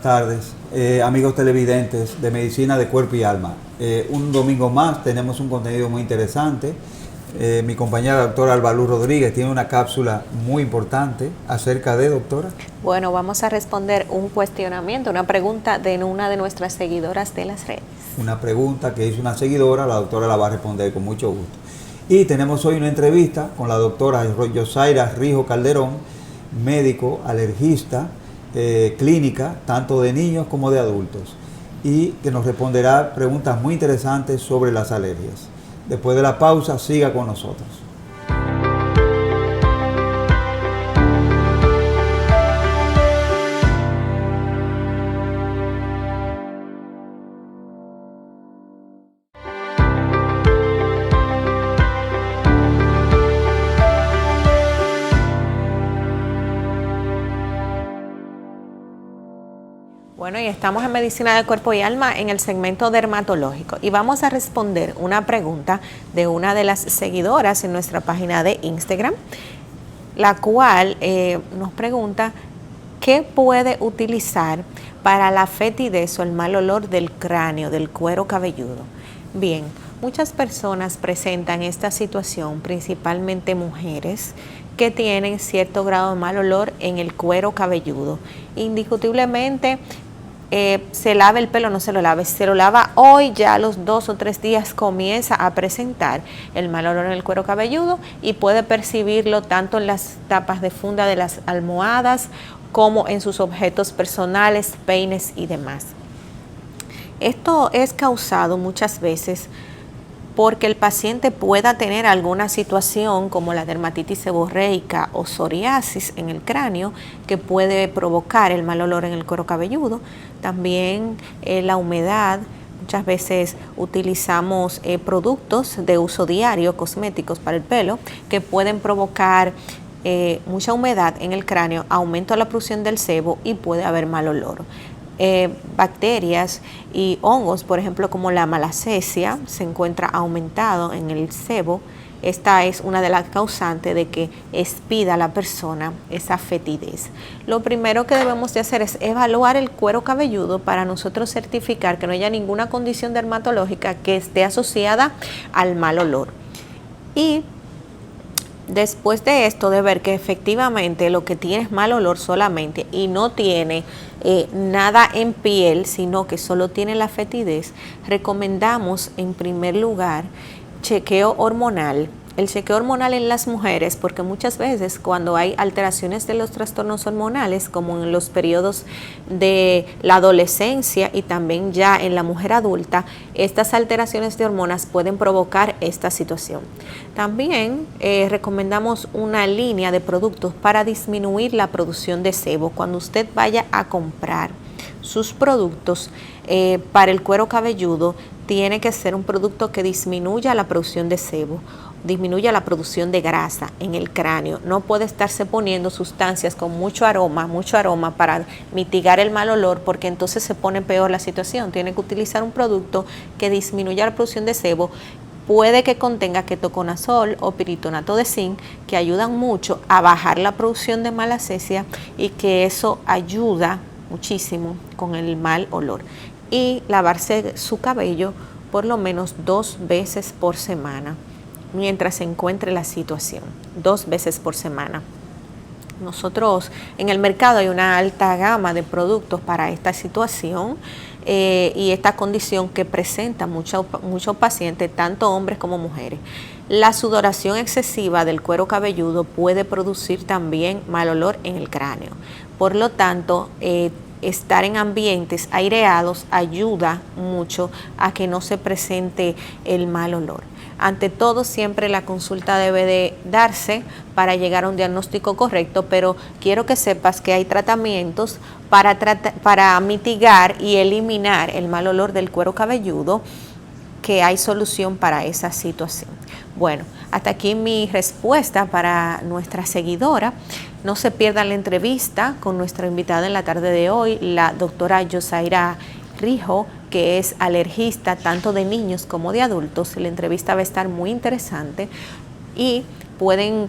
tardes, amigos televidentes de Medicina de Cuerpo y Alma. Un domingo más tenemos un contenido muy interesante. Mi compañera doctora Albalú Rodríguez tiene una cápsula muy importante acerca de, doctora. Bueno, vamos a responder un cuestionamiento, una pregunta de una de nuestras seguidoras de las redes. Una pregunta que hizo una seguidora, la doctora la va a responder con mucho gusto. Y tenemos hoy una entrevista con la doctora Yosaira Rijo Calderón, médico, alergista, clínica, tanto de niños como de adultos, y que nos responderá preguntas muy interesantes sobre las alergias. Después de la pausa, siga con nosotros. Bueno, y estamos en Medicina de Cuerpo y Alma en el segmento dermatológico y vamos a responder una pregunta de una de las seguidoras en nuestra página de Instagram, la cual nos pregunta qué puede utilizar para la fetidez o el mal olor del cráneo, del cuero cabelludo. Bien, muchas personas presentan esta situación, principalmente mujeres, que tienen cierto grado de mal olor en el cuero cabelludo. Indiscutiblemente, se lave el pelo, no se lo lave, se lo lava hoy, ya a los 2 o 3 días comienza a presentar el mal olor en el cuero cabelludo y puede percibirlo tanto en las tapas de funda de las almohadas como en sus objetos personales, peines y demás. Esto es causado muchas veces porque el paciente pueda tener alguna situación como la dermatitis seborreica o psoriasis en el cráneo que puede provocar el mal olor en el cuero cabelludo. También la humedad, muchas veces utilizamos productos de uso diario, cosméticos para el pelo, que pueden provocar mucha humedad en el cráneo, aumento de la producción del sebo y puede haber mal olor. Bacterias y hongos, por ejemplo, como la malacesia, se encuentra aumentado en el sebo. Esta es una de las causantes de que expida a la persona esa fetidez. Lo primero que debemos de hacer es evaluar el cuero cabelludo para nosotros certificar que no haya ninguna condición dermatológica que esté asociada al mal olor. Y después de esto, de ver que efectivamente lo que tiene es mal olor solamente y no tiene nada en piel, sino que solo tiene la fetidez, recomendamos en primer lugar chequeo hormonal. El chequeo hormonal en las mujeres, porque muchas veces cuando hay alteraciones de los trastornos hormonales, como en los periodos de la adolescencia y también ya en la mujer adulta, estas alteraciones de hormonas pueden provocar esta situación. También recomendamos una línea de productos para disminuir la producción de sebo. Cuando usted vaya a comprar sus productos para el cuero cabelludo, tiene que ser un producto que disminuya la producción de sebo, disminuya la producción de grasa en el cráneo. No puede estarse poniendo sustancias con mucho aroma para mitigar el mal olor, porque entonces se pone peor la situación. Tiene que utilizar un producto que disminuya la producción de sebo. Puede que contenga ketoconazol o piritonato de zinc, que ayudan mucho a bajar la producción de malacesia y que eso ayuda muchísimo con el mal olor. Y lavarse su cabello por lo menos 2 veces por semana mientras se encuentre la situación, 2 veces por semana. Nosotros en el mercado hay una alta gama de productos para esta situación y esta condición que presenta muchos pacientes, tanto hombres como mujeres. La sudoración excesiva del cuero cabelludo puede producir también mal olor en el cráneo. Por lo tanto, estar en ambientes aireados ayuda mucho a que no se presente el mal olor. Ante todo, siempre la consulta debe de darse para llegar a un diagnóstico correcto, pero quiero que sepas que hay tratamientos para mitigar y eliminar el mal olor del cuero cabelludo, que hay solución para esa situación. Bueno, hasta aquí mi respuesta para nuestra seguidora. No se pierdan la entrevista con nuestra invitada en la tarde de hoy, la doctora Yosaira Rijo, que es alergista tanto de niños como de adultos. La entrevista va a estar muy interesante y Pueden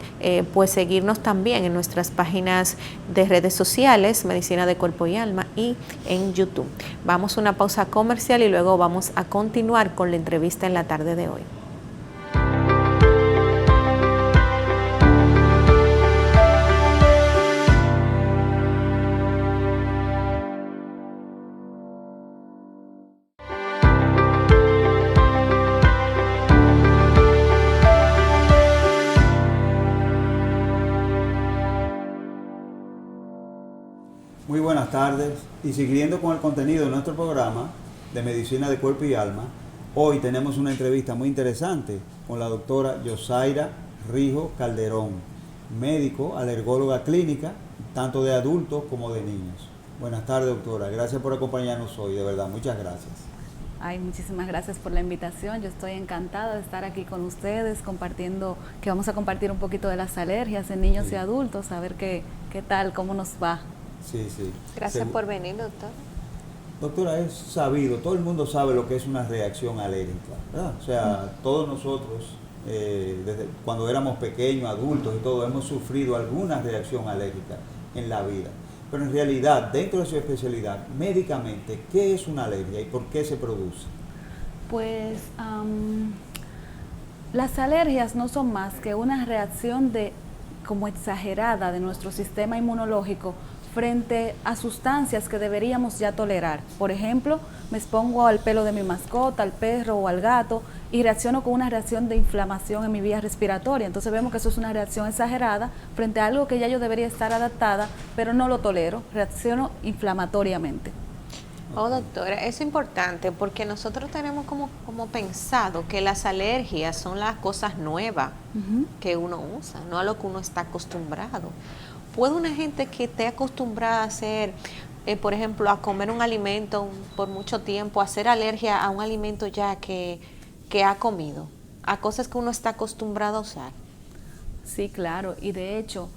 pues seguirnos también en nuestras páginas de redes sociales, Medicina de Cuerpo y Alma, y en YouTube. Vamos a una pausa comercial y luego vamos a continuar con la entrevista en la tarde de hoy. Muy buenas tardes, y siguiendo con el contenido de nuestro programa de Medicina de Cuerpo y Alma, hoy tenemos una entrevista muy interesante con la doctora Yosaira Rijo Calderón, médico, alergóloga clínica, tanto de adultos como de niños. Buenas tardes, doctora, gracias por acompañarnos hoy, de verdad, muchas gracias. Ay, muchísimas gracias por la invitación. Yo estoy encantada de estar aquí con ustedes compartiendo, que vamos a compartir un poquito de las alergias en niños y adultos, a ver qué tal, cómo nos va. Sí, sí. Gracias por venir, doctor. Doctora, es sabido, todo el mundo sabe lo que es una reacción alérgica, ¿verdad? O sea, todos nosotros, desde cuando éramos pequeños, adultos y todo, hemos sufrido alguna reacción alérgica en la vida. Pero en realidad, dentro de su especialidad, médicamente, ¿qué es una alergia y por qué se produce? Pues las alergias no son más que una reacción como exagerada de nuestro sistema inmunológico frente a sustancias que deberíamos ya tolerar. Por ejemplo, me expongo al pelo de mi mascota, al perro o al gato, y reacciono con una reacción de inflamación en mi vía respiratoria. Entonces vemos que eso es una reacción exagerada frente a algo que ya yo debería estar adaptada, pero no lo tolero, reacciono inflamatoriamente. Oh, doctora, es importante porque nosotros tenemos como pensado que las alergias son las cosas nuevas que uno usa, no a lo que uno está acostumbrado. ¿Puede una gente que esté acostumbrada a hacer, por ejemplo, a comer un alimento por mucho tiempo, hacer alergia a un alimento ya que ha comido, a cosas que uno está acostumbrado a usar? Sí, claro, y de hecho,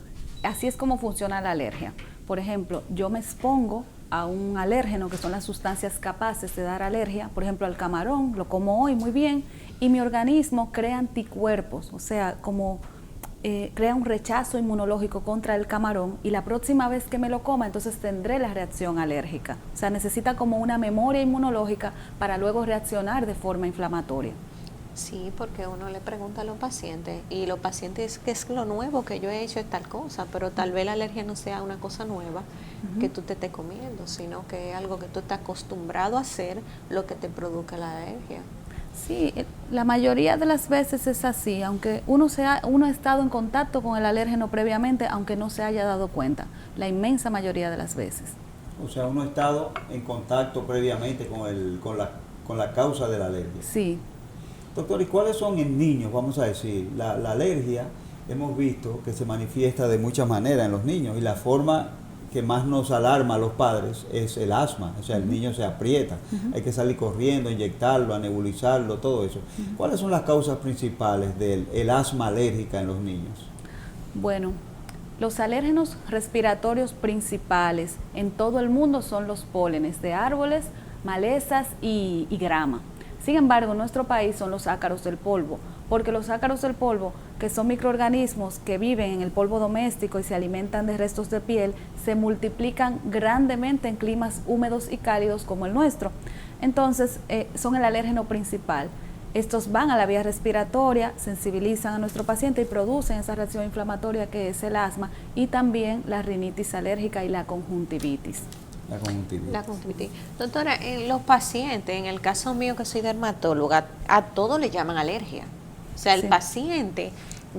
así es como funciona la alergia. Por ejemplo, yo me expongo a un alérgeno, que son las sustancias capaces de dar alergia, por ejemplo, al camarón, lo como hoy muy bien, y mi organismo crea anticuerpos, o sea, crea un rechazo inmunológico contra el camarón, y la próxima vez que me lo coma, entonces tendré la reacción alérgica. O sea, necesita como una memoria inmunológica para luego reaccionar de forma inflamatoria. Sí, porque uno le pregunta a los pacientes, y los pacientes, ¿qué es lo nuevo que yo he hecho? Es tal cosa, pero tal vez la alergia no sea una cosa nueva que tú te estés comiendo, sino que es algo que tú estás acostumbrado a hacer, lo que te produzca la alergia. Sí, la mayoría de las veces es así, aunque uno ha estado en contacto con el alérgeno previamente, aunque no se haya dado cuenta, la inmensa mayoría de las veces. O sea, uno ha estado en contacto previamente con la causa de la alergia. Sí. Doctor, ¿y cuáles son en niños, vamos a decir? La alergia hemos visto que se manifiesta de muchas maneras en los niños, y la forma que más nos alarma a los padres es el asma, o sea, el niño se aprieta, hay que salir corriendo, inyectarlo, a nebulizarlo, todo eso. ¿Cuáles son las causas principales del asma alérgica en los niños? Bueno, los alérgenos respiratorios principales en todo el mundo son los pólenes de árboles, malezas y grama. Sin embargo, en nuestro país son los ácaros del polvo, porque los ácaros del polvo, que son microorganismos que viven en el polvo doméstico y se alimentan de restos de piel, se multiplican grandemente en climas húmedos y cálidos como el nuestro. Entonces, son el alérgeno principal. Estos van a la vía respiratoria, sensibilizan a nuestro paciente y producen esa reacción inflamatoria que es el asma, y también la rinitis alérgica y la conjuntivitis. La conjuntivitis. Doctora, los pacientes, en el caso mío que soy dermatóloga, a todo le llaman alergia. O sea, el paciente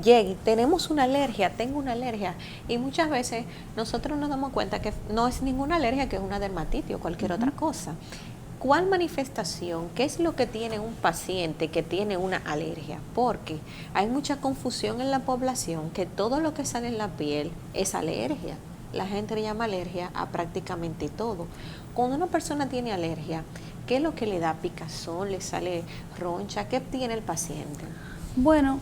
llega y tenemos una alergia, tengo una alergia, y muchas veces nosotros nos damos cuenta que no es ninguna alergia, que es una dermatitis o cualquier otra cosa. ¿Cuál manifestación, qué es lo que tiene un paciente que tiene una alergia? Porque hay mucha confusión en la población que todo lo que sale en la piel es alergia. La gente le llama alergia a prácticamente todo. Cuando una persona tiene alergia, ¿qué es lo que le da? ¿Picazón? ¿Le sale roncha? ¿Qué tiene el paciente? Bueno,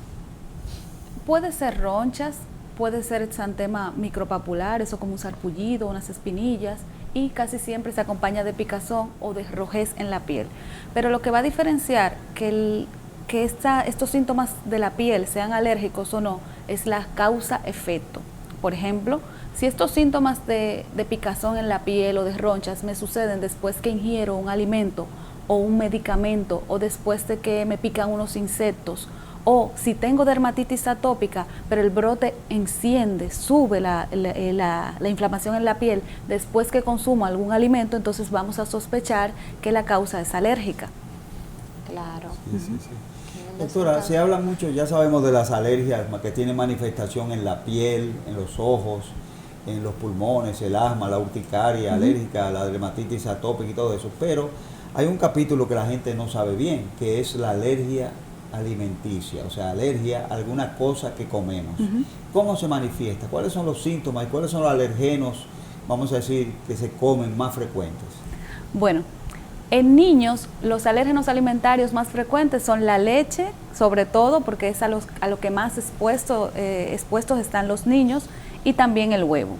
puede ser ronchas, puede ser exantema micropapular, eso como un sarpullido, unas espinillas, y casi siempre se acompaña de picazón o de rojez en la piel. Pero lo que va a diferenciar que estos síntomas de la piel sean alérgicos o no, es la causa-efecto. Por ejemplo, si estos síntomas de picazón en la piel o de ronchas me suceden después que ingiero un alimento o un medicamento, o después de que me pican unos insectos, o si tengo dermatitis atópica, pero el brote enciende, sube la inflamación en la piel después que consumo algún alimento, entonces vamos a sospechar que la causa es alérgica. Claro. Sí. Doctora, se habla mucho, ya sabemos de las alergias que tienen manifestación en la piel, en los ojos, en los pulmones, el asma, la urticaria alérgica, la dermatitis atópica y todo eso, pero hay un capítulo que la gente no sabe bien, que es la alergia alimenticia, o sea, alergia a alguna cosa que comemos. ¿Cómo se manifiesta? ¿Cuáles son los síntomas y cuáles son los alergenos, vamos a decir, que se comen más frecuentes? Bueno, en niños los alérgenos alimentarios más frecuentes son la leche, sobre todo porque es a lo que más expuestos están los niños, y también el huevo.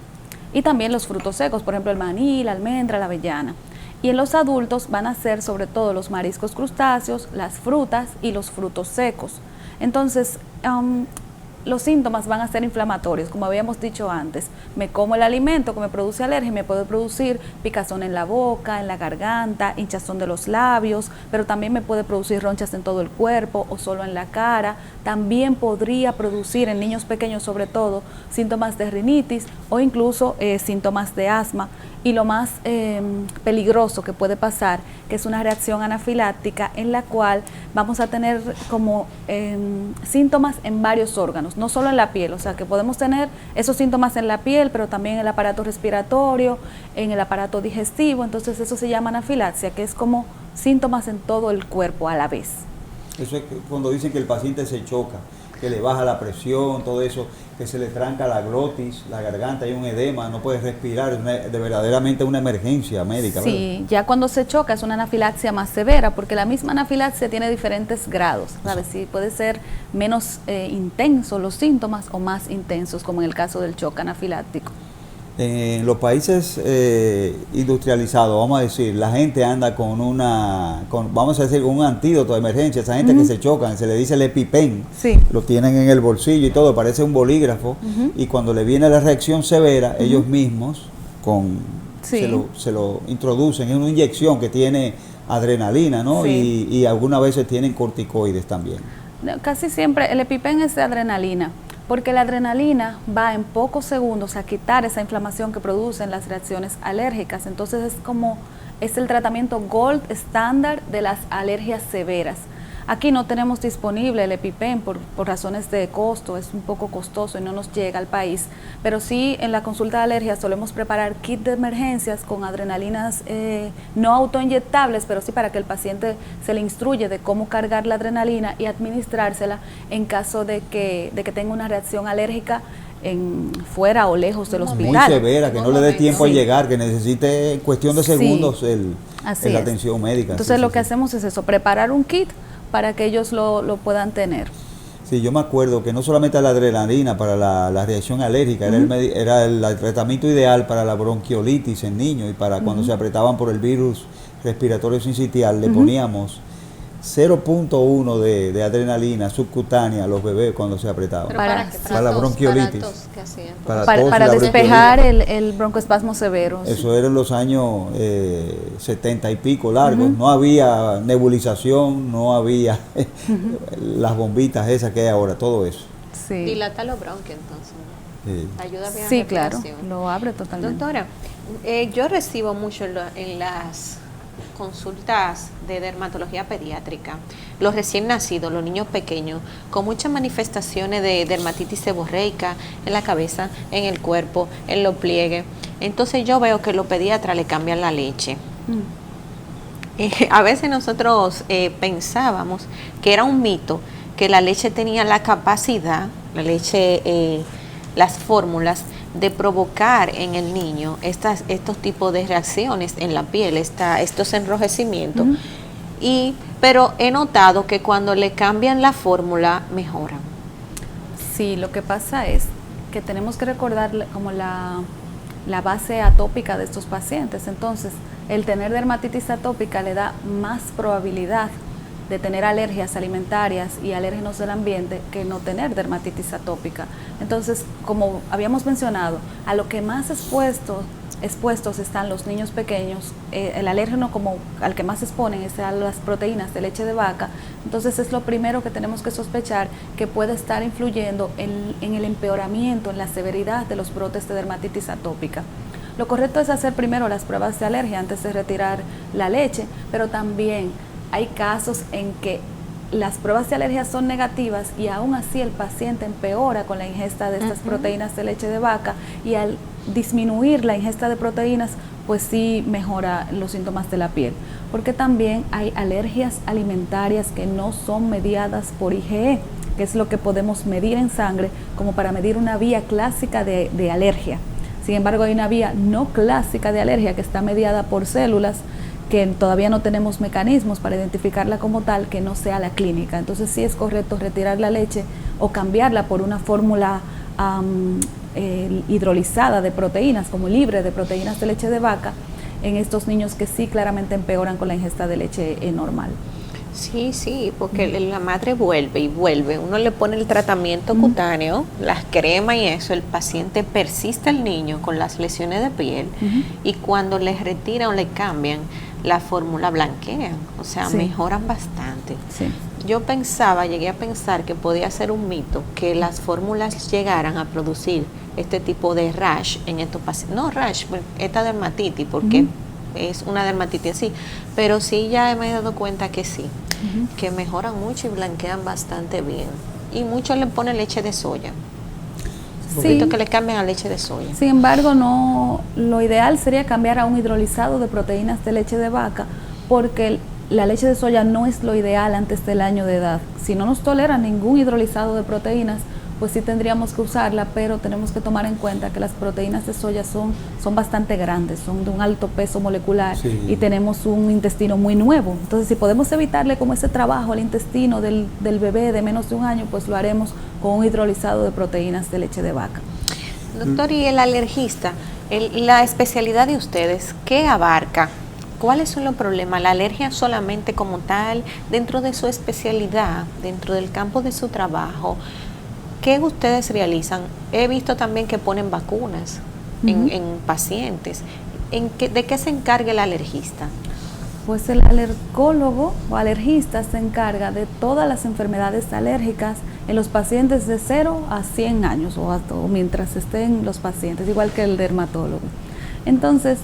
Y también los frutos secos, por ejemplo el maní, la almendra, la avellana. Y en los adultos van a ser sobre todo los mariscos crustáceos, las frutas y los frutos secos. Entonces, los síntomas van a ser inflamatorios, como habíamos dicho antes. Me como el alimento que me produce alergia y me puede producir picazón en la boca, en la garganta, hinchazón de los labios, pero también me puede producir ronchas en todo el cuerpo o solo en la cara. También podría producir en niños pequeños sobre todo síntomas de rinitis o incluso síntomas de asma. Y lo más peligroso que puede pasar, que es una reacción anafiláctica en la cual vamos a tener como síntomas en varios órganos, no solo en la piel, o sea que podemos tener esos síntomas en la piel, pero también en el aparato respiratorio, en el aparato digestivo. Entonces eso se llama anafilaxia, que es como síntomas en todo el cuerpo a la vez. Eso es cuando dicen que el paciente se choca, que le baja la presión, todo eso, que se le tranca la glotis, la garganta, hay un edema, no puede respirar, es verdaderamente una emergencia médica. Sí, ¿verdad? ya cuando se choca es una anafilaxia más severa, porque la misma anafilaxia tiene diferentes grados, ¿sabes? Sí, puede ser menos intensos los síntomas o más intensos, como en el caso del choque anafiláctico. En los países industrializados, vamos a decir, la gente anda con vamos a decir, un antídoto de emergencia. Esa gente que se chocan, se le dice el EpiPen, lo tienen en el bolsillo y todo, parece un bolígrafo, y cuando le viene la reacción severa, ellos mismos se lo introducen en una inyección que tiene adrenalina, ¿no? Y algunas veces tienen corticoides también. Casi siempre el EpiPen es de adrenalina, porque la adrenalina va en pocos segundos a quitar esa inflamación que producen las reacciones alérgicas. Entonces es el tratamiento gold estándar de las alergias severas. Aquí no tenemos disponible el EpiPen por razones de costo, es un poco costoso y no nos llega al país, pero sí en la consulta de alergias solemos preparar kit de emergencias con adrenalinas no autoinyectables, pero sí para que el paciente se le instruye de cómo cargar la adrenalina y administrársela en caso de que tenga una reacción alérgica fuera o lejos del hospital. Muy severa, que no le dé tiempo a llegar, que necesite en cuestión de segundos la atención médica. Entonces lo que hacemos es eso, preparar un kit para que ellos lo puedan tener. Sí, yo me acuerdo que no solamente la adrenalina para la reacción alérgica, era el tratamiento ideal para la bronquiolitis en niños y para cuando se apretaban por el virus respiratorio sincitial, le poníamos 0.1 de adrenalina subcutánea a los bebés cuando se apretaban. Para la bronquiolitis. Para despejar el broncoespasmo severo. Eso era en los años 70 y pico largos. No había nebulización, no había las bombitas esas que hay ahora, todo eso. Sí. Dilata los bronquios entonces. Sí. Ayuda bien a la sí, claro, respiración. lo abre totalmente. Doctora, yo recibo mucho en las consultas de dermatología pediátrica, los recién nacidos, los niños pequeños, con muchas manifestaciones de dermatitis seborreica en la cabeza, en el cuerpo, en los pliegues. Entonces yo veo que los pediatras le cambian la leche. A veces nosotros pensábamos que era un mito, que la leche tenía la capacidad, las fórmulas de provocar en el niño estos tipos de reacciones en la piel, estos enrojecimientos. Pero he notado que cuando le cambian la fórmula, mejoran. Sí, lo que pasa es que tenemos que recordar como la base atópica de estos pacientes. Entonces, el tener dermatitis atópica le da más probabilidad de tener alergias alimentarias y alérgenos del ambiente que no tener dermatitis atópica. Entonces, como habíamos mencionado, a lo que más expuestos están los niños pequeños, el alérgeno como al que más se exponen es a las proteínas de leche de vaca. Entonces es lo primero que tenemos que sospechar que puede estar influyendo en el empeoramiento, en la severidad de los brotes de dermatitis atópica. Lo correcto es hacer primero las pruebas de alergia antes de retirar la leche, pero también hay casos en que las pruebas de alergia son negativas y aún así el paciente empeora con la ingesta de estas proteínas de leche de vaca, y al disminuir la ingesta de proteínas, pues sí mejora los síntomas de la piel. Porque también hay alergias alimentarias que no son mediadas por IgE, que es lo que podemos medir en sangre como para medir una vía clásica de alergia. Sin embargo, hay una vía no clásica de alergia que está mediada por células, que todavía no tenemos mecanismos para identificarla como tal, que no sea la clínica. Entonces sí es correcto retirar la leche o cambiarla por una fórmula hidrolizada de proteínas, como libre de proteínas de leche de vaca, en estos niños que sí claramente empeoran con la ingesta de leche normal. Sí, porque la madre vuelve y vuelve. Uno le pone el tratamiento cutáneo, las cremas y eso, el paciente persiste al niño con las lesiones de piel, y cuando les retiran o le cambian la fórmula, blanquean, o sea, mejoran bastante. Sí. Yo llegué a pensar que podía ser un mito que las fórmulas llegaran a producir este tipo de rash en estos pacientes. No rash, esta dermatitis, porque es una dermatitis así, pero sí ya me he dado cuenta que sí, que mejoran mucho y blanquean bastante bien. Y muchos le ponen leche de soya. Sí. Que le cambien a leche de soya. Sin embargo, no, lo ideal sería cambiar a un hidrolizado de proteínas de leche de vaca, porque la leche de soya no es lo ideal antes del año de edad. Si no nos tolera ningún hidrolizado de proteínas, pues sí tendríamos que usarla, pero tenemos que tomar en cuenta que las proteínas de soya son bastante grandes, son de un alto peso molecular, y tenemos un intestino muy nuevo. Entonces, si podemos evitarle como ese trabajo al intestino del bebé de menos de un año, pues lo haremos con un hidrolizado de proteínas de leche de vaca. Doctor, y el alergista, la especialidad de ustedes, ¿qué abarca? ¿Cuáles son los problemas? ¿La alergia solamente como tal, dentro de su especialidad, dentro del campo de su trabajo? ¿Qué ustedes realizan? He visto también que ponen vacunas en pacientes. ¿De qué se encarga el alergista? Pues el alergólogo o alergista se encarga de todas las enfermedades alérgicas en los pacientes de 0 a 100 años o mientras estén los pacientes, igual que el dermatólogo. Entonces,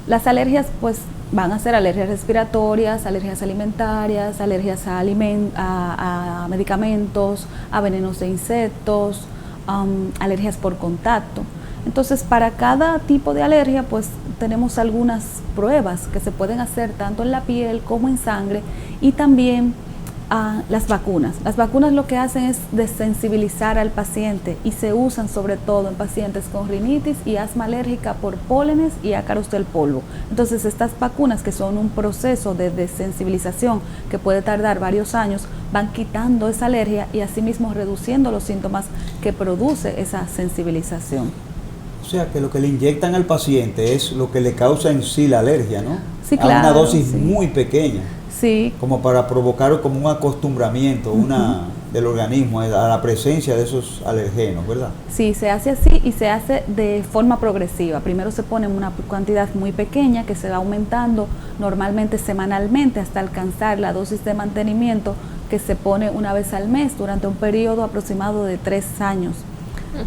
las alergias pues van a ser alergias respiratorias, alergias alimentarias, alergias a medicamentos, a venenos de insectos, alergias por contacto. Entonces, para cada tipo de alergia, pues tenemos algunas pruebas que se pueden hacer tanto en la piel como en sangre, y también las vacunas. Las vacunas lo que hacen es desensibilizar al paciente y se usan sobre todo en pacientes con rinitis y asma alérgica por pólenes y ácaros del polvo. Entonces, estas vacunas, que son un proceso de desensibilización que puede tardar varios años, van quitando esa alergia y asimismo reduciendo los síntomas que produce esa sensibilización. O sea, que lo que le inyectan al paciente es lo que le causa en sí la alergia, ¿no? Sí, claro. A una dosis muy pequeña. Sí. Como para provocar como un acostumbramiento del organismo a la presencia de esos alergenos, ¿verdad? Sí, se hace así y se hace de forma progresiva. Primero se pone una cantidad muy pequeña que se va aumentando normalmente semanalmente hasta alcanzar la dosis de mantenimiento que se pone una vez al mes durante un periodo aproximado de 3 años.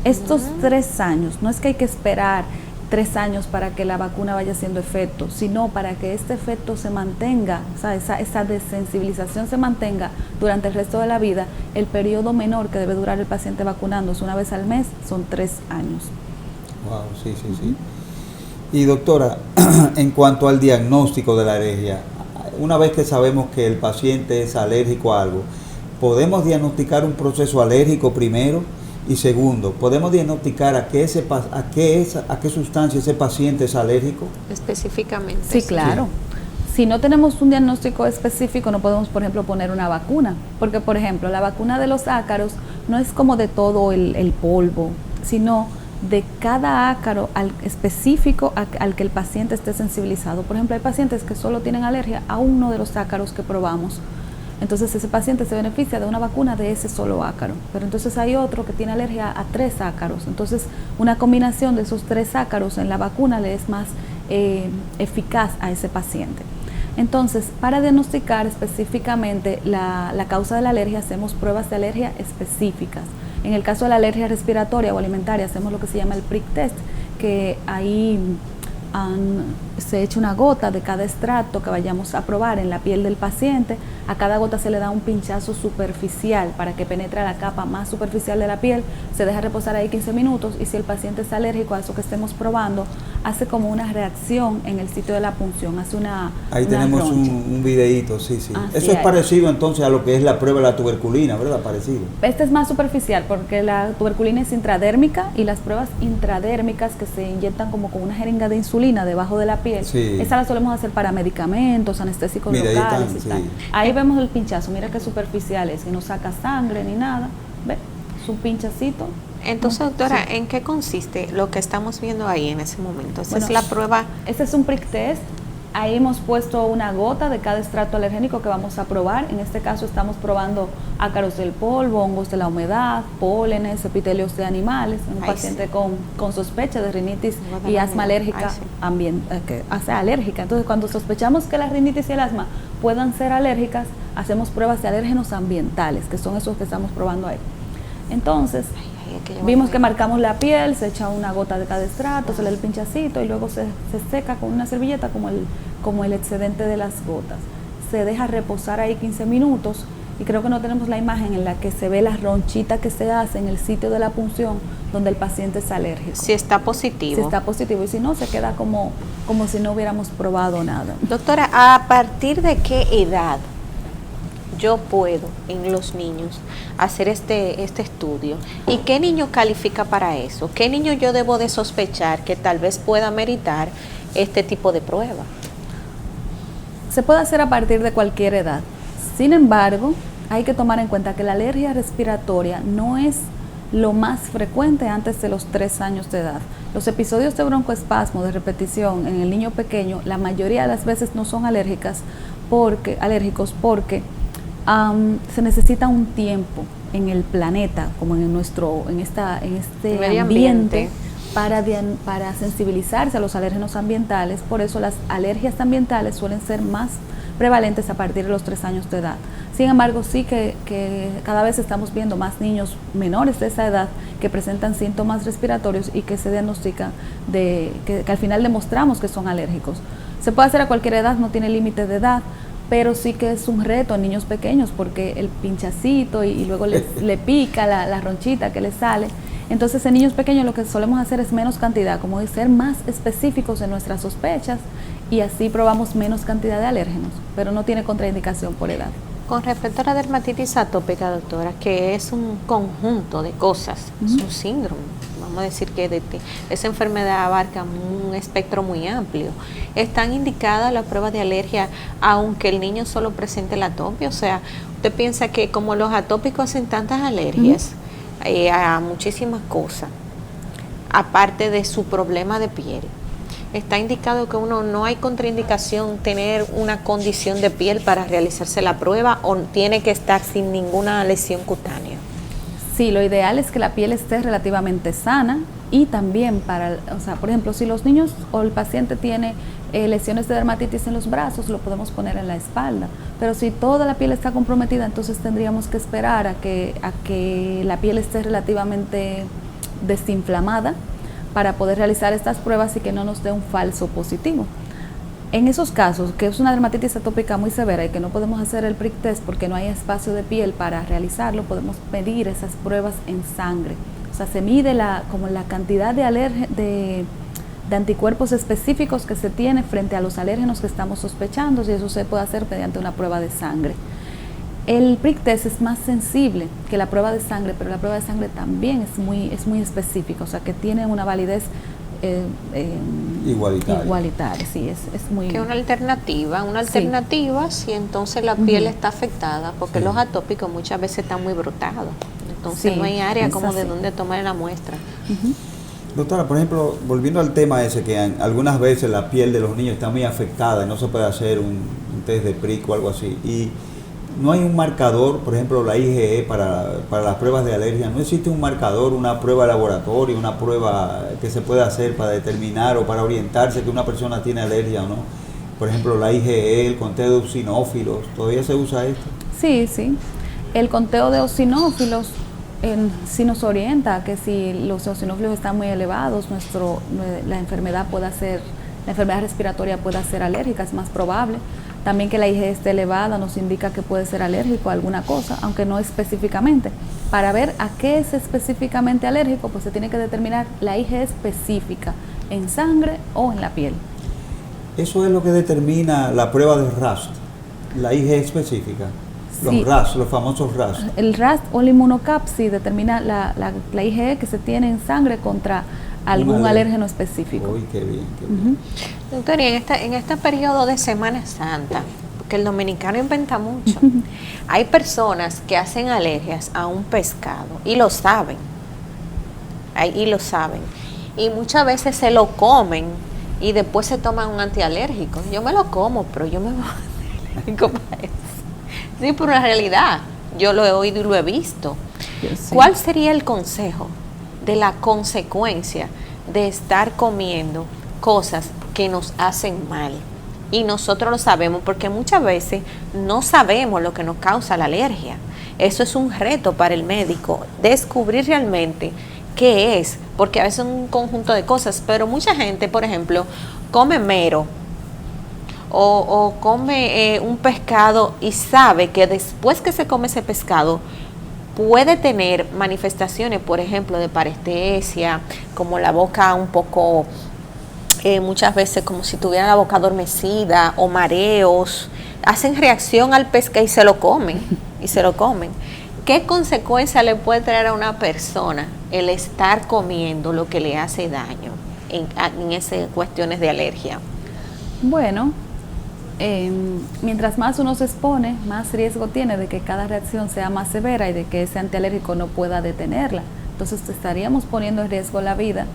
Estos 3 años, no es que hay que esperar 3 años para que la vacuna vaya haciendo efecto, sino para que este efecto se mantenga, o sea, esa desensibilización se mantenga durante el resto de la vida. El periodo menor que debe durar el paciente vacunándose una vez al mes son 3 años. Wow, sí. Y doctora, en cuanto al diagnóstico de la alergia, una vez que sabemos que el paciente es alérgico a algo, ¿podemos diagnosticar un proceso alérgico primero? Y segundo, ¿podemos diagnosticar a qué sustancia ese paciente es alérgico? Específicamente. Sí, claro. Sí. Si no tenemos un diagnóstico específico, no podemos, por ejemplo, poner una vacuna. Porque, por ejemplo, la vacuna de los ácaros no es como de todo el polvo, sino de cada ácaro específico al que el paciente esté sensibilizado. Por ejemplo, hay pacientes que solo tienen alergia a uno de los ácaros que probamos. Entonces ese paciente se beneficia de una vacuna de ese solo ácaro. Pero entonces hay otro que tiene alergia a 3 ácaros. Entonces una combinación de esos 3 ácaros en la vacuna le es más eficaz a ese paciente. Entonces, para diagnosticar específicamente la causa de la alergia, hacemos pruebas de alergia específicas. En el caso de la alergia respiratoria o alimentaria, hacemos lo que se llama el prick test, que ahí se echa una gota de cada estrato que vayamos a probar en la piel del paciente. A cada gota se le da un pinchazo superficial para que penetre a la capa más superficial de la piel, se deja reposar ahí 15 minutos y si el paciente es alérgico a eso que estemos probando, hace como una reacción en el sitio de la punción, hace ahí tenemos un videíto, sí. Eso es parecido entonces a lo que es la prueba de la tuberculina, ¿verdad? Parecido. Este es más superficial porque la tuberculina es intradérmica y las pruebas intradérmicas que se inyectan como con una jeringa de insulina debajo de la piel, esas las solemos hacer para medicamentos, anestésicos locales y tal. Ahí vemos el pinchazo, mira qué superficial es, y no saca sangre ni nada, ¿ve? Es un pinchacito. Entonces, doctora, ¿en qué consiste lo que estamos viendo ahí en ese momento? Esa es la prueba. Este es un prick test. Ahí hemos puesto una gota de cada estrato alergénico que vamos a probar. En este caso estamos probando ácaros del polvo, hongos de la humedad, pólenes, epitelios de animales, en un paciente con sospecha de rinitis y asma alérgica, que hace alérgica. Entonces, cuando sospechamos que la rinitis y el asma puedan ser alérgicas, hacemos pruebas de alérgenos ambientales, que son esos que estamos probando ahí. Entonces, vimos que marcamos la piel, se echa una gota de cada estrato, se le da el pinchacito y luego se seca con una servilleta como el excedente de las gotas. Se deja reposar ahí 15 minutos y creo que no tenemos la imagen en la que se ve la ronchita que se hace en el sitio de la punción donde el paciente es alérgico. Si está positivo. Si está positivo y si no, se queda como si no hubiéramos probado nada. Doctora, ¿a partir de qué edad yo puedo en los niños hacer este estudio? ¿Y qué niño califica para eso? ¿Qué niño yo debo de sospechar que tal vez pueda meritar este tipo de prueba? Se puede hacer a partir de cualquier edad. Sin embargo, hay que tomar en cuenta que la alergia respiratoria no es lo más frecuente antes de los 3 años de edad. Los episodios de broncoespasmo de repetición en el niño pequeño, la mayoría de las veces no son alérgicos porque se necesita un tiempo en el planeta, como en este ambiente, para sensibilizarse a los alérgenos ambientales. Por eso las alergias ambientales suelen ser más prevalentes a partir de los 3 años de edad. Sin embargo, sí que cada vez estamos viendo más niños menores de esa edad que presentan síntomas respiratorios y que se diagnostican, que al final demostramos que son alérgicos. Se puede hacer a cualquier edad, no tiene límite de edad, pero sí que es un reto en niños pequeños porque el pinchacito y luego le pica la ronchita que le sale. Entonces en niños pequeños lo que solemos hacer es menos cantidad, como de ser más específicos en nuestras sospechas y así probamos menos cantidad de alérgenos, pero no tiene contraindicación por edad. Con respecto a la dermatitis atópica, doctora, que es un conjunto de cosas, es un síndrome, vamos a decir que esa enfermedad abarca un espectro muy amplio. ¿Están indicadas las pruebas de alergia aunque el niño solo presente la atopia? O sea, usted piensa que como los atópicos hacen tantas alergias a muchísimas cosas, aparte de su problema de piel, está indicado que no hay contraindicación tener una condición de piel para realizarse la prueba o tiene que estar sin ninguna lesión cutánea. Sí, lo ideal es que la piel esté relativamente sana y también por ejemplo, si los niños o el paciente tiene lesiones de dermatitis en los brazos, lo podemos poner en la espalda. Pero si toda la piel está comprometida, entonces tendríamos que esperar a que la piel esté relativamente desinflamada para poder realizar estas pruebas y que no nos dé un falso positivo. En esos casos, que es una dermatitis atópica muy severa y que no podemos hacer el prick test porque no hay espacio de piel para realizarlo, podemos medir esas pruebas en sangre. O sea, se mide la cantidad de anticuerpos específicos que se tiene frente a los alérgenos que estamos sospechando, y eso se puede hacer mediante una prueba de sangre. El prick test es más sensible que la prueba de sangre, pero la prueba de sangre también es muy específica, o sea que tiene una validez igualitaria, sí, es muy... Que una alternativa si entonces la piel está afectada, porque los atópicos muchas veces están muy brotados, entonces no hay área como de donde tomar la muestra. Doctora, por ejemplo, volviendo al tema ese, que algunas veces la piel de los niños está muy afectada y no se puede hacer un test de prick o algo así, y no hay un marcador, por ejemplo, la IgE para las pruebas de alergia, no existe un marcador, una prueba de laboratorio, una prueba que se pueda hacer para determinar o para orientarse que una persona tiene alergia o no. Por ejemplo, la IgE, el conteo de eosinófilos, ¿todavía se usa esto? Sí, sí. El conteo de eosinófilos sí nos orienta a que si los eosinófilos están muy elevados, la enfermedad respiratoria pueda ser alérgica, es más probable. También que la IgE esté elevada nos indica que puede ser alérgico a alguna cosa, aunque no específicamente. Para ver a qué es específicamente alérgico, pues se tiene que determinar la IgE específica en sangre o en la piel. Eso es lo que determina la prueba de RAS, la IgE específica. Los Sí. RAS, los famosos RAS. El RAS o el inmunocapsid determina la IgE que se tiene en sangre contra algún alérgeno específico. Uy, qué bien, qué bien. Doctor, y en este periodo de Semana Santa, porque el dominicano inventa mucho, hay personas que hacen alergias a un pescado y lo saben. Y muchas veces se lo comen y después se toman un antialérgico. Yo me lo como, pero yo me voy antialérgico para eso. Sí, por una realidad. Yo lo he oído y lo he visto. Sí. ¿Cuál sería el consejo de la consecuencia de estar comiendo cosas que nos hacen mal? Y nosotros lo sabemos porque muchas veces no sabemos lo que nos causa la alergia. Eso es un reto para el médico, descubrir realmente qué es, porque a veces es un conjunto de cosas, pero mucha gente, por ejemplo, come mero o come un pescado y sabe que después que se come ese pescado puede tener manifestaciones, por ejemplo, de parestesia, como la boca un poco, muchas veces como si tuviera la boca adormecida o mareos, hacen reacción al pescado y se lo comen, ¿Qué consecuencia le puede traer a una persona el estar comiendo lo que le hace daño en esas cuestiones de alergia? Bueno, mientras más uno se expone, más riesgo tiene de que cada reacción sea más severa y de que ese antialérgico no pueda detenerla. Entonces estaríamos poniendo en riesgo la vida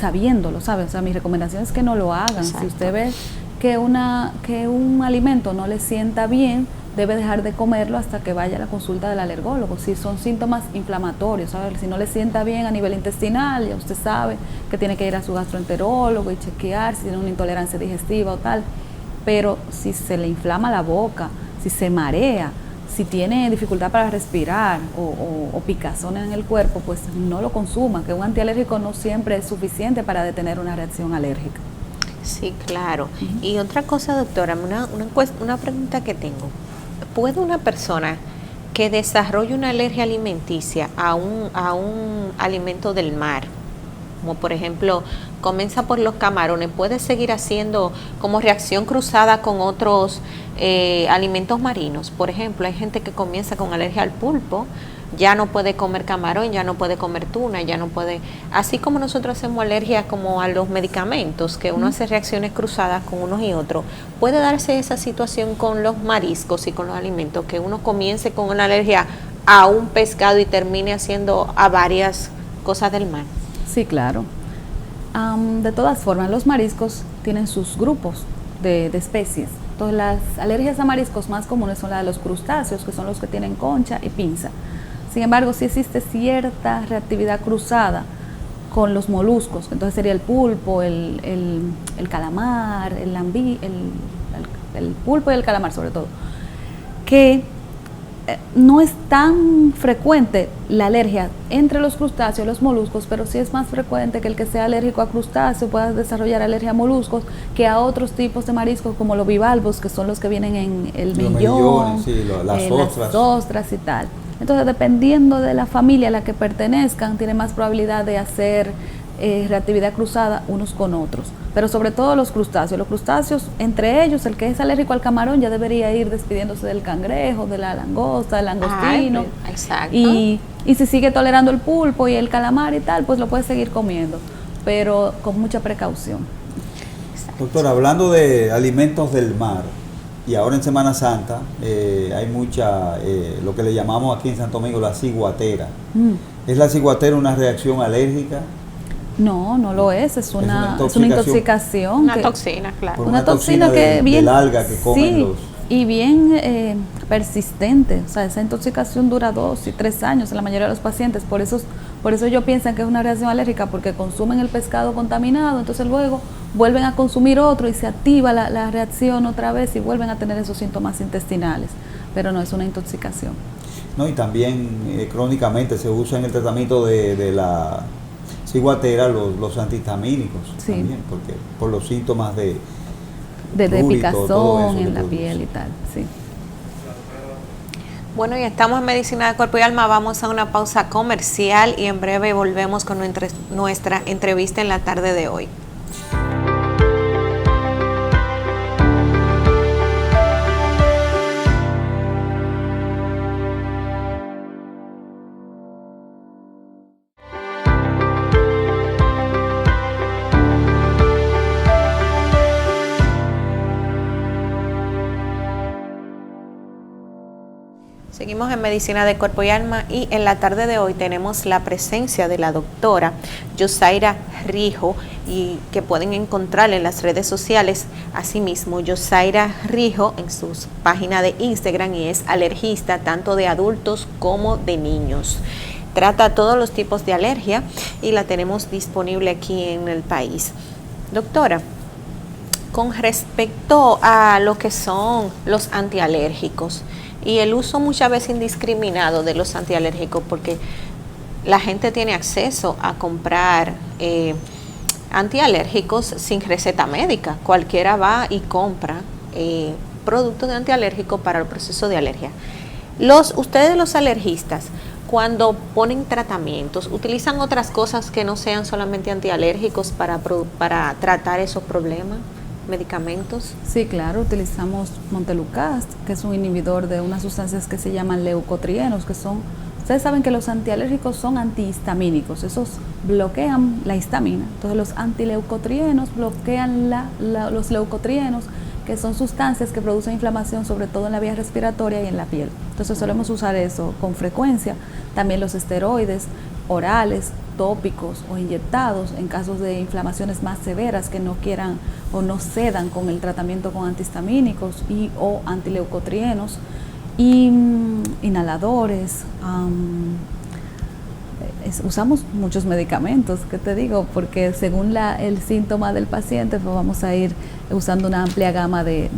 sabiéndolo, ¿sabes? O sea, mi recomendación es que no lo hagan. Exacto. Si usted ve que un alimento no le sienta bien, debe dejar de comerlo hasta que vaya a la consulta del alergólogo. Si son síntomas inflamatorios, ¿sabes? Si no le sienta bien a nivel intestinal, ya usted sabe que tiene que ir a su gastroenterólogo y chequear si tiene una intolerancia digestiva o tal. Pero si se le inflama la boca, si se marea, si tiene dificultad para respirar o picazón en el cuerpo, pues no lo consuma, que un antialérgico no siempre es suficiente para detener una reacción alérgica. Sí, claro. Y otra cosa, doctora, una pregunta que tengo. ¿Puede una persona que desarrolle una alergia alimenticia a un alimento del mar, como por ejemplo comienza por los camarones, puede seguir haciendo como reacción cruzada con otros alimentos marinos? Por ejemplo, hay gente que comienza con alergia al pulpo, ya no puede comer camarón, ya no puede comer tuna, ya no puede, así como nosotros hacemos alergia como a los medicamentos, que uno hace reacciones cruzadas con unos y otros, puede darse esa situación con los mariscos y con los alimentos, que uno comience con una alergia a un pescado y termine haciendo a varias cosas del mar. Sí, claro. De todas formas, los mariscos tienen sus grupos de especies. Entonces, las alergias a mariscos más comunes son las de los crustáceos, que son los que tienen concha y pinza. Sin embargo, sí existe cierta reactividad cruzada con los moluscos. Entonces sería el pulpo, el calamar, el pulpo y el calamar sobre todo. Que no es tan frecuente la alergia entre los crustáceos y los moluscos, pero sí es más frecuente que el que sea alérgico a crustáceos pueda desarrollar alergia a moluscos que a otros tipos de mariscos como los bivalvos, que son los que vienen en el mejillón, sí, las ostras y tal. Entonces, dependiendo de la familia a la que pertenezcan, tiene más probabilidad de hacer reactividad cruzada unos con otros. Pero sobre todo los crustáceos. Los crustáceos, entre ellos, el que es alérgico al camarón ya debería ir despidiéndose del cangrejo, de la langosta, del langostino. Ay, exacto. Y si sigue tolerando el pulpo y el calamar y tal, pues lo puede seguir comiendo, pero con mucha precaución. Doctora, hablando de alimentos del mar, y ahora en Semana Santa hay mucha, lo que le llamamos aquí en Santo Domingo la ciguatera. ¿Es la ciguatera una reacción alérgica? No, no lo es una intoxicación. Una toxina, claro. Por una toxina que viene del alga que comen y bien persistente. O sea, esa intoxicación dura 2 y 3 años en la mayoría de los pacientes. Por eso ellos piensan que es una reacción alérgica, porque consumen el pescado contaminado, entonces luego vuelven a consumir otro y se activa la reacción otra vez y vuelven a tener esos síntomas intestinales. Pero no es una intoxicación. No, y también crónicamente se usa en el tratamiento de la ciguatera los antihistamínicos, sí, también, porque por los síntomas de picazón en la piel y tal, sí. Bueno, y estamos en Medicina de Cuerpo y Alma, vamos a una pausa comercial y en breve volvemos con nuestra entrevista en la tarde de hoy. Seguimos en Medicina de Cuerpo y Alma y en la tarde de hoy tenemos la presencia de la doctora Yosaira Rijo, y que pueden encontrar en las redes sociales. Asimismo, Yosaira Rijo en su página de Instagram, y es alergista tanto de adultos como de niños. Trata todos los tipos de alergia y la tenemos disponible aquí en el país. Doctora, con respecto a lo que son los antialérgicos y el uso muchas veces indiscriminado de los antialérgicos, porque la gente tiene acceso a comprar antialérgicos sin receta médica. Cualquiera va y compra productos de antialérgicos para el proceso de alergia. Ustedes los alergistas, cuando ponen tratamientos, ¿utilizan otras cosas que no sean solamente antialérgicos para tratar esos problemas? ¿Medicamentos? Sí, claro, utilizamos Montelukast, que es un inhibidor de unas sustancias que se llaman leucotrienos, que son, ustedes saben que los antialérgicos son antihistamínicos, esos bloquean la histamina. Entonces los antileucotrienos bloquean los leucotrienos, que son sustancias que producen inflamación, sobre todo en la vía respiratoria y en la piel. Entonces solemos usar eso con frecuencia. También los esteroides orales, tópicos o inyectados en casos de inflamaciones más severas que no quieran o no cedan con el tratamiento con antihistamínicos y o antileucotrienos, y inhaladores. Usamos muchos medicamentos, ¿qué te digo? Porque según el síntoma del paciente, pues vamos a ir usando una amplia gama de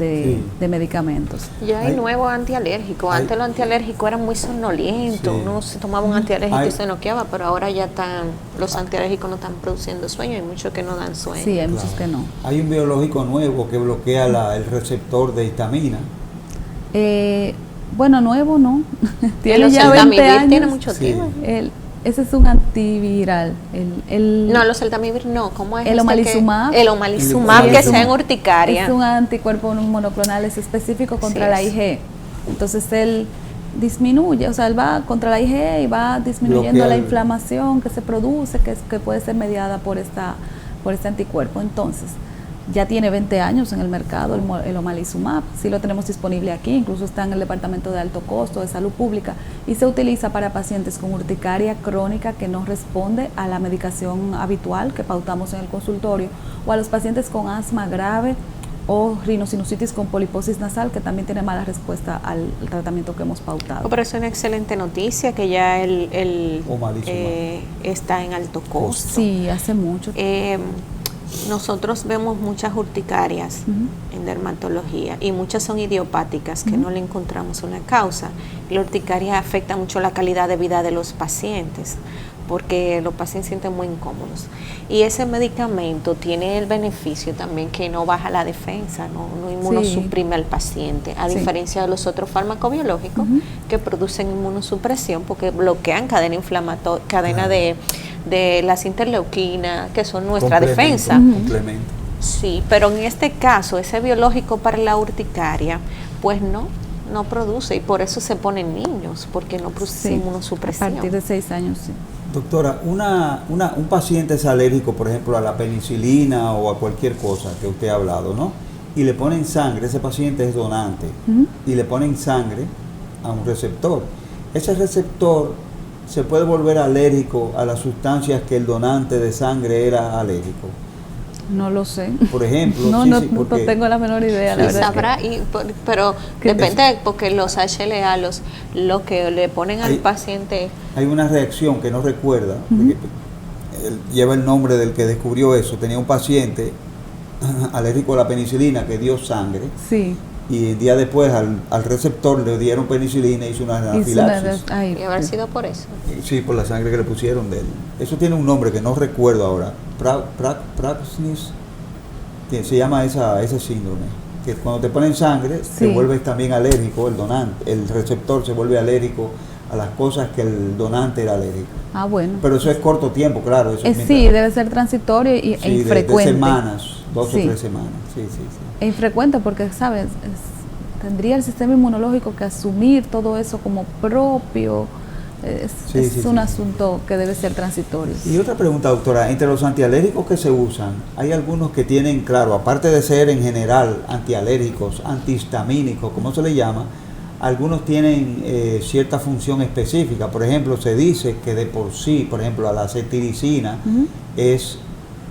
medicamentos. Ya hay nuevos antialérgicos. Antes los antialérgicos eran muy somnolientos, uno se tomaba un antialérgico y se noqueaba, pero ahora ya los antialérgicos no están produciendo sueño, hay muchos que no dan sueño. Sí, hay muchos que no. Hay un biológico nuevo que bloquea el receptor de histamina. Bueno, nuevo no. Tiene ya 20 años. Tiene mucho tiempo. Ese es un antiviral. No, los celtamivir no. ¿Cómo es? El omalizumab. El omalizumab, que sea en urticaria. Es un anticuerpo monoclonal, es específico contra la IgE. Entonces él disminuye, o sea, él va contra la IgE y va disminuyendo la inflamación que se produce, que puede ser mediada por este anticuerpo. Entonces, ya tiene 20 años en el mercado el omalizumab, sí lo tenemos disponible aquí, incluso está en el departamento de alto costo de salud pública, y se utiliza para pacientes con urticaria crónica que no responde a la medicación habitual que pautamos en el consultorio, o a los pacientes con asma grave o rinosinusitis con poliposis nasal, que también tiene mala respuesta al tratamiento que hemos pautado. Pero es una excelente noticia que ya el está en alto costo. Sí, hace mucho tiempo. Nosotros vemos muchas urticarias en dermatología, y muchas son idiopáticas, que no le encontramos una causa. Y la urticaria afecta mucho la calidad de vida de los pacientes, porque los pacientes se sienten muy incómodos. Y ese medicamento tiene el beneficio también que no baja la defensa, no inmunosuprime al paciente, a diferencia de los otros fármacos biológicos que producen inmunosupresión, porque bloquean cadena inflamatoria, cadena de las interleuquinas, que son nuestra defensa. Complemento. Sí, pero en este caso, ese biológico para la urticaria, pues no produce, y por eso se ponen niños, porque no produce inmunosupresión. A partir de 6 años, sí. Doctora, un paciente es alérgico, por ejemplo, a la penicilina o a cualquier cosa que usted ha hablado, ¿no? Y le ponen sangre, ese paciente es donante, y le ponen sangre a un receptor. Ese receptor se puede volver alérgico a las sustancias que el donante de sangre era alérgico. No lo sé. Por ejemplo, no, sí, no, sí, no porque tengo la menor idea, la Y verdad. sabrá, pero depende, porque los HLA, lo que le ponen al paciente. hay una reacción que no recuerda, porque él lleva el nombre del que descubrió eso. Tenía un paciente alérgico a la penicilina que dio sangre, Sí. y el día después al receptor le dieron penicilina y hizo una anafilaxis. Y haber sido por eso. Sí, por la sangre que le pusieron de él. Eso tiene un nombre que no recuerdo ahora. Praxis, que se llama ese síndrome. Que cuando te ponen sangre, te vuelves también alérgico, el donante, el receptor se vuelve alérgico a las cosas que el donante era alérgico. Ah, bueno. Pero eso es corto tiempo, claro. Eso sí, debe ser transitorio e infrecuente. De semanas, 2 o 3 semanas. Sí. E infrecuente porque, ¿sabes? Tendría el sistema inmunológico que asumir todo eso como propio. Es un asunto que debe ser transitorio. Y otra pregunta, doctora, entre los antialérgicos que se usan, hay algunos que tienen, claro, aparte de ser en general antialérgicos, antihistamínicos, como se le llama, algunos tienen cierta función específica. Por ejemplo, se dice que de por sí, por ejemplo, la cetiricina es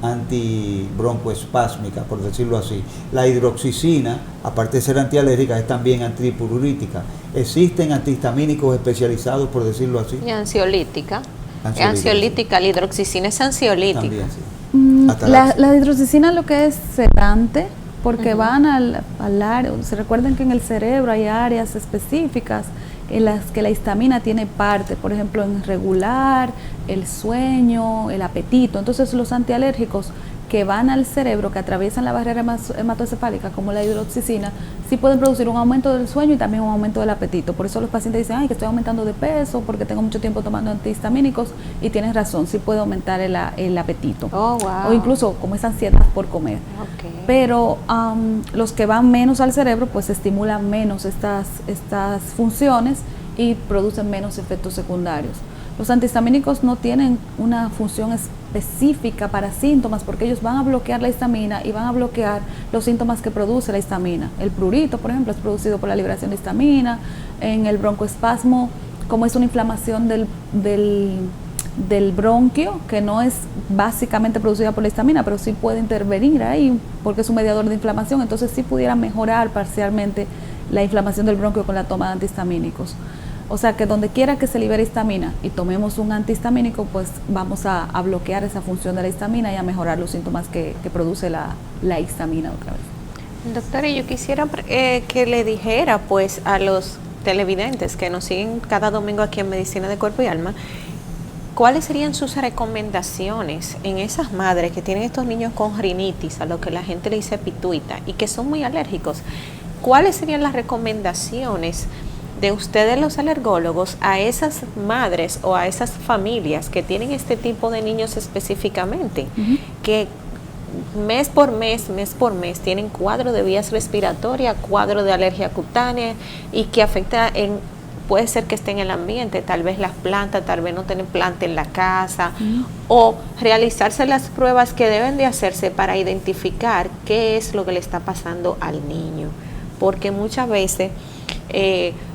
antibroncoespásmica, por decirlo así. La hidroxicina, aparte de ser antialérgica, es también antipururítica. ¿Existen antihistamínicos especializados, por decirlo así? Y ansiolítica. La hidroxicina es ansiolítica. También, sí. La hidroxicina lo que es sedante, porque van al área. Se recuerden que en el cerebro hay áreas específicas en las que la histamina tiene parte, por ejemplo, en regular, el sueño, el apetito. Entonces los antialérgicos que van al cerebro, que atraviesan la barrera hematoencefálica, como la hidroxicina, sí pueden producir un aumento del sueño y también un aumento del apetito. Por eso los pacientes dicen, que estoy aumentando de peso porque tengo mucho tiempo tomando antihistamínicos, y tienes razón, sí puede aumentar el apetito. Oh, wow. O incluso como esa ansiedad por comer. Okay. Pero los que van menos al cerebro, pues estimulan menos estas funciones y producen menos efectos secundarios. Los antihistamínicos no tienen una función específica para síntomas, porque ellos van a bloquear la histamina y van a bloquear los síntomas que produce la histamina. El prurito, por ejemplo, es producido por la liberación de histamina. En el broncoespasmo, como es una inflamación del bronquio, que no es básicamente producida por la histamina, pero sí puede intervenir ahí porque es un mediador de inflamación, entonces sí pudiera mejorar parcialmente la inflamación del bronquio con la toma de antihistamínicos. O sea que donde quiera que se libere histamina y tomemos un antihistamínico, pues vamos a bloquear esa función de la histamina y a mejorar los síntomas que produce la histamina otra vez. Doctora, yo quisiera que le dijera pues a los televidentes que nos siguen cada domingo aquí en Medicina de Cuerpo y Alma, ¿cuáles serían sus recomendaciones en esas madres que tienen estos niños con rinitis, a lo que la gente le dice pituita, y que son muy alérgicos? ¿Cuáles serían las recomendaciones de ustedes los alergólogos a esas madres o a esas familias que tienen este tipo de niños específicamente, que mes por mes tienen cuadro de vías respiratorias, cuadro de alergia cutánea, y que afecta puede ser que esté en el ambiente, tal vez las plantas, tal vez no tienen planta en la casa, o realizarse las pruebas que deben de hacerse para identificar qué es lo que le está pasando al niño? Porque muchas veces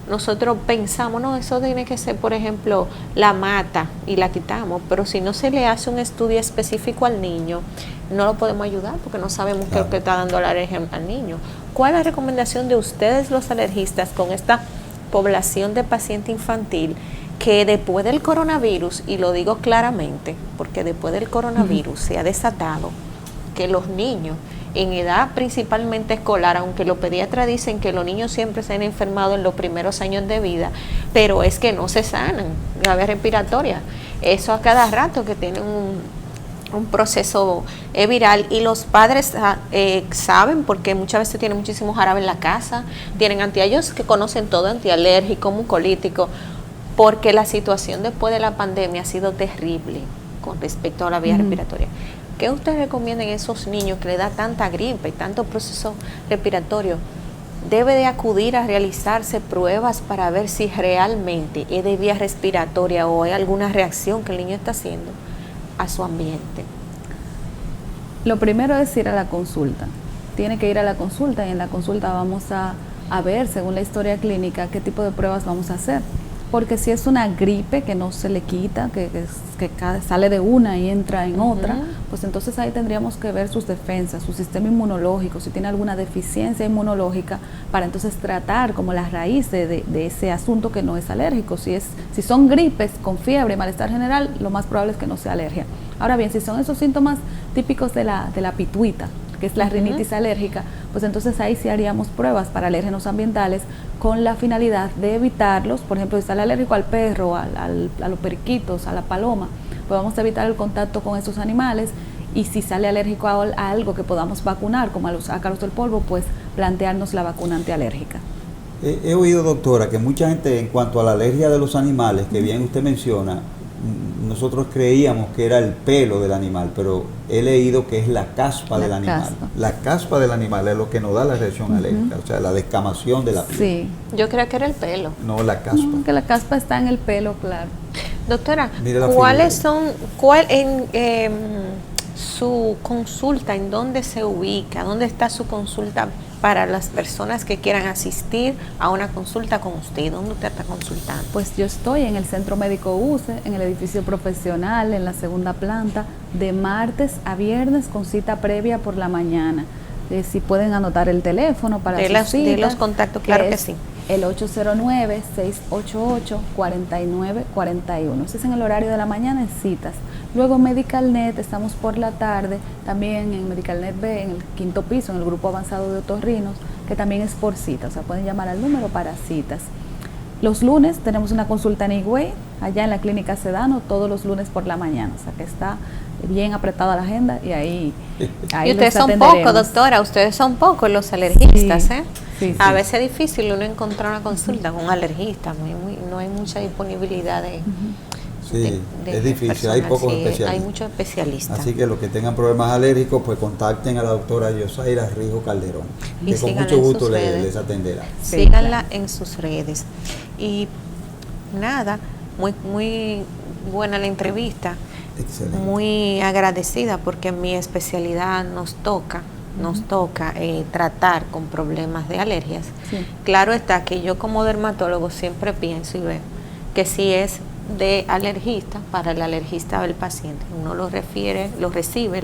nosotros pensamos, no, eso tiene que ser, por ejemplo, la mata y la quitamos, pero si no se le hace un estudio específico al niño, no lo podemos ayudar porque no sabemos qué es lo que está dando la alergia al niño. ¿Cuál es la recomendación de ustedes los alergistas con esta población de paciente infantil que después del coronavirus, y lo digo claramente, porque después del coronavirus se ha desatado que los niños en edad principalmente escolar, aunque los pediatras dicen que los niños siempre se han enfermado en los primeros años de vida, pero es que no se sanan de la vía respiratoria. Eso a cada rato que tienen un proceso viral, y los padres saben, porque muchas veces tienen muchísimo jarabe en la casa, tienen ellos que conocen todo, antialérgico, mucolítico, porque la situación después de la pandemia ha sido terrible con respecto a la vía respiratoria. ¿Qué ustedes recomiendan a esos niños que le da tanta gripe y tanto proceso respiratorio? ¿Debe de acudir a realizarse pruebas para ver si realmente es de vía respiratoria o hay alguna reacción que el niño está haciendo a su ambiente? Lo primero es ir a la consulta. Tiene que ir a la consulta, y en la consulta vamos a ver, según la historia clínica, qué tipo de pruebas vamos a hacer. Porque si es una gripe que no se le quita, sale de una y entra en otra, pues entonces ahí tendríamos que ver sus defensas, su sistema inmunológico, si tiene alguna deficiencia inmunológica, para entonces tratar como la raíz de ese asunto que no es alérgico. Si son gripes con fiebre y malestar general, lo más probable es que no sea alergia. Ahora bien, si son esos síntomas típicos de la pituita, que es la rinitis alérgica, pues entonces ahí sí haríamos pruebas para alérgenos ambientales con la finalidad de evitarlos. Por ejemplo, si sale alérgico al perro, a los periquitos, a la paloma, pues vamos a evitar el contacto con esos animales. Y si sale alérgico a algo que podamos vacunar, como a los ácaros del polvo, pues plantearnos la vacuna antialérgica. He oído, doctora, que mucha gente, en cuanto a la alergia de los animales, que bien usted menciona, nosotros creíamos que era el pelo del animal, pero he leído que es la caspa del animal. La caspa del animal es lo que nos da la reacción alérgica, o sea, la descamación de la piel. Sí. Yo creo que era el pelo. No, la caspa. No, que la caspa está en el pelo, claro. Doctora, su consulta, en dónde se ubica, dónde está su consulta para las personas que quieran asistir a una consulta con usted? ¿Dónde usted está consultando? Pues yo estoy en el Centro Médico UCE, en el edificio profesional, en la segunda planta, de martes a viernes con cita previa por la mañana. Si pueden anotar el teléfono para sus citas. De los contactos, claro que sí. El 809-688-4941. Ese es en el horario de la mañana en citas. Luego MedicalNet, estamos por la tarde, también en MedicalNet B, en el 5º piso, en el grupo avanzado de otorrinos, que también es por citas, o sea, pueden llamar al número para citas. Los lunes tenemos una consulta en Higüey, allá en la Clínica Sedano, todos los lunes por la mañana, o sea que está bien apretada la agenda y ahí y ustedes son pocos, doctora, ustedes son pocos los alergistas, sí, ¿eh? Sí, a sí. veces es difícil uno encontrar una consulta con un alergista, no hay mucha disponibilidad de... Sí, es difícil, personas, hay pocos especialistas. Hay muchos especialistas. Así que los que tengan problemas alérgicos, pues contacten a la doctora Yosaira Rijo Calderón, que con mucho gusto les atenderá. Síganla en sus redes. Y nada, muy buena la entrevista. Excelente. Muy agradecida porque en mi especialidad nos toca tratar con problemas de alergias. Sí. Claro está que yo como dermatólogo siempre pienso y veo que si es de alergista, para el alergista del paciente, uno lo recibe, lo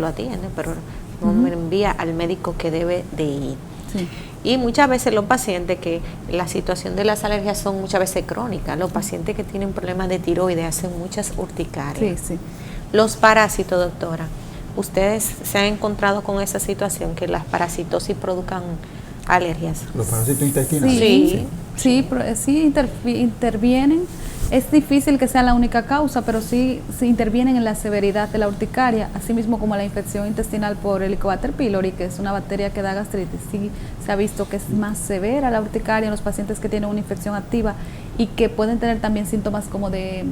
atiende, pero uno me envía al médico que debe de ir. Sí. Y muchas veces los pacientes que la situación de las alergias son muchas veces crónicas, los pacientes que tienen problemas de tiroides hacen muchas urticarias. Sí, sí. Los parásitos, doctora, ¿ustedes se han encontrado con esa situación que las parasitosis produzcan alergias? ¿Los parásitos intestinales? Sí, intervienen. Es difícil que sea la única causa, pero sí intervienen en la severidad de la urticaria, así mismo como la infección intestinal por Helicobacter pylori, que es una bacteria que da gastritis. Sí se ha visto que es más severa la urticaria en los pacientes que tienen una infección activa y que pueden tener también síntomas como de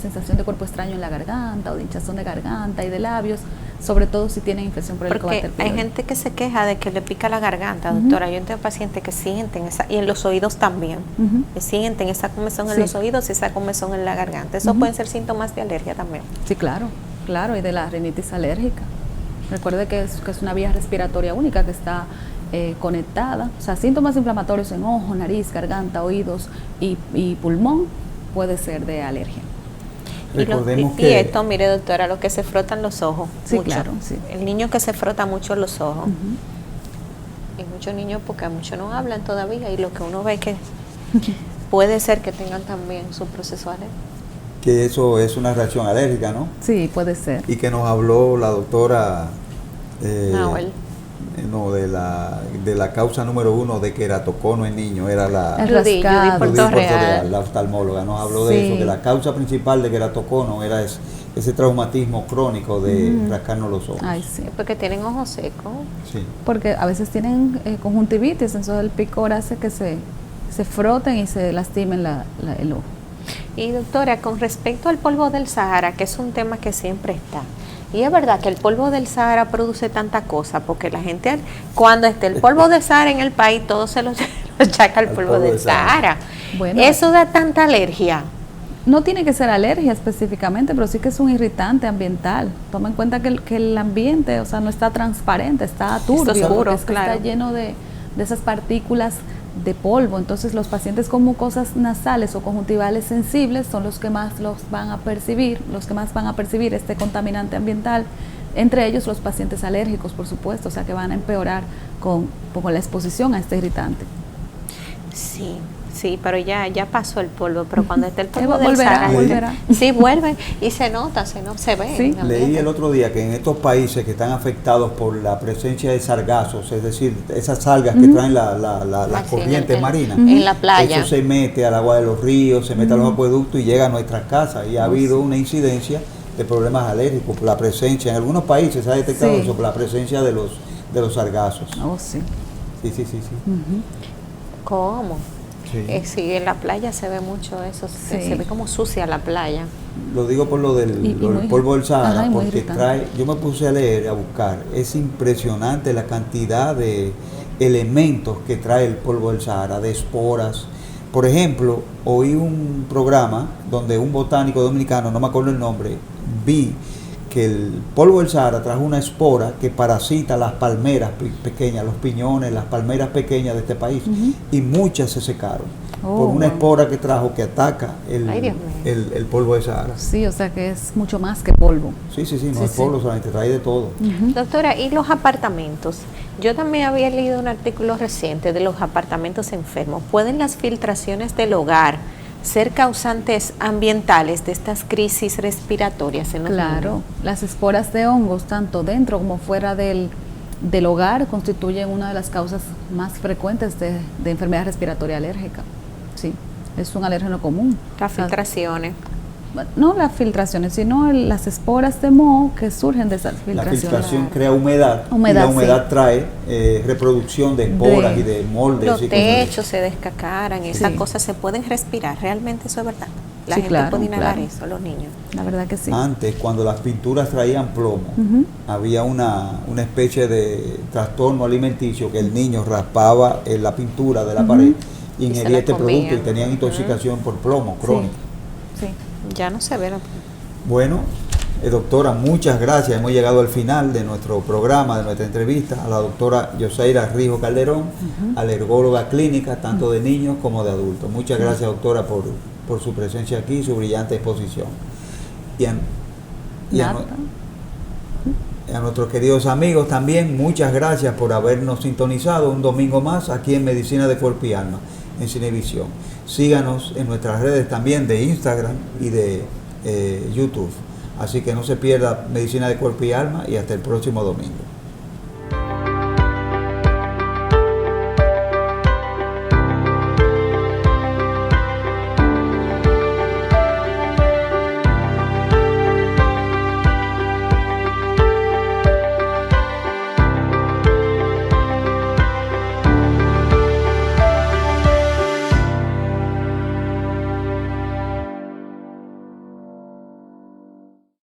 sensación de cuerpo extraño en la garganta o de hinchazón de garganta y de labios, sobre todo si tienen infección por Helicobacter pylori. Hay gente que se queja de que le pica la garganta, doctora. Yo tengo pacientes que sienten esa, y en los oídos también, que sienten esa comezón en los oídos y esa comezón en la garganta. Eso pueden ser síntomas de alergia también. Sí, claro, y de la rinitis alérgica. Recuerde que es una vía respiratoria única que está conectada. O sea, síntomas inflamatorios en ojo, nariz, garganta, oídos y pulmón puede ser de alergia. Recordemos y esto, mire, doctora, los que se frotan los ojos. Sí, mucho. claro. Sí. El niño que se frota mucho los ojos. Y muchos niños, porque muchos no hablan todavía, y lo que uno ve que puede ser que tengan también su proceso alérgico. Que eso es una reacción alérgica, ¿no? Sí, puede ser. Y que nos habló la doctora de la causa número 1 de queratocono en niños, era la Judy Puerto Real, la oftalmóloga, nos habló de eso, que la causa principal de queratocono era ese traumatismo crónico de rascarnos los ojos. Ay, sí. Porque tienen ojos secos. Sí. Porque a veces tienen conjuntivitis, entonces el picor hace que se froten y se lastimen el ojo. Y doctora, con respecto al polvo del Sahara, que es un tema que siempre está, y es verdad que el polvo del Sahara produce tanta cosa, porque la gente, cuando esté el polvo del Sahara en el país, todo se lo achaca al polvo del Sahara. Bueno, ¿eso da tanta alergia? No tiene que ser alergia específicamente, pero sí que es un irritante ambiental. Toma en cuenta que el ambiente, o sea, no está transparente, está turbio, está oscuro, está lleno de esas partículas de polvo. Entonces los pacientes con mucosas nasales o conjuntivales sensibles son los que más van a percibir este contaminante ambiental, entre ellos los pacientes alérgicos, por supuesto, o sea que van a empeorar con la exposición a este irritante. Sí, sí, pero ya pasó el polvo, pero cuando está el polvo volverá. Sí, vuelve y se nota, se ve. Sí. Leí el otro día que en estos países que están afectados por la presencia de sargazos, es decir, esas algas que traen las corrientes marinas, en la playa, eso se mete al agua de los ríos, se mete a los acueductos y llega a nuestras casas, y ha habido una incidencia de problemas alérgicos por la presencia, en algunos países se ha detectado eso, por la presencia de los sargazos. Oh, sí. Sí. ¿Cómo? Sí. Sí, en la playa se ve mucho eso, se ve como sucia la playa. Lo digo por lo del polvo del Sahara, porque yo me puse a leer, a buscar, es impresionante la cantidad de elementos que trae el polvo del Sahara, de esporas. Por ejemplo, oí un programa donde un botánico dominicano, no me acuerdo el nombre, vi que el polvo del Sahara trajo una espora que parasita las palmeras pequeñas, los piñones, las palmeras pequeñas de este país, y muchas se secaron por una espora que trajo que ataca el polvo del Sahara. Sí, o sea que es mucho más que polvo. Sí, no es polvo solamente, trae de todo. Doctora, ¿y los apartamentos? Yo también había leído un artículo reciente de los apartamentos enfermos. ¿Pueden las filtraciones del hogar ser causantes ambientales de estas crisis respiratorias en los niños? Las esporas de hongos, tanto dentro como fuera del hogar, constituyen una de las causas más frecuentes de enfermedad respiratoria alérgica. Sí, es un alérgeno común. Las filtraciones. No las filtraciones, sino las esporas de moho que surgen de esas filtraciones. La filtración crea humedad y la humedad trae reproducción de esporas y de moldes. Los techos se descacaran, esas cosas se pueden respirar, realmente eso es verdad. La gente puede inhalar eso, los niños. La verdad que sí. Antes, cuando las pinturas traían plomo, había una especie de trastorno alimenticio que el niño raspaba en la pintura de la pared, ingería este producto y tenían intoxicación por plomo crónica. Sí. Ya no se ve. Bueno, doctora, muchas gracias. Hemos llegado al final de nuestro programa, de nuestra entrevista a la doctora Yosaira Rijo Calderón, alergóloga clínica, tanto de niños como de adultos. Muchas gracias, doctora, por su presencia aquí y su brillante exposición. Y a nuestros queridos amigos también, muchas gracias por habernos sintonizado un domingo más aquí en Medicina de Cuerpo y Alma, en Cinevisión. Síganos en nuestras redes también de Instagram y de YouTube. Así que no se pierda Medicina de Cuerpo y Alma y hasta el próximo domingo.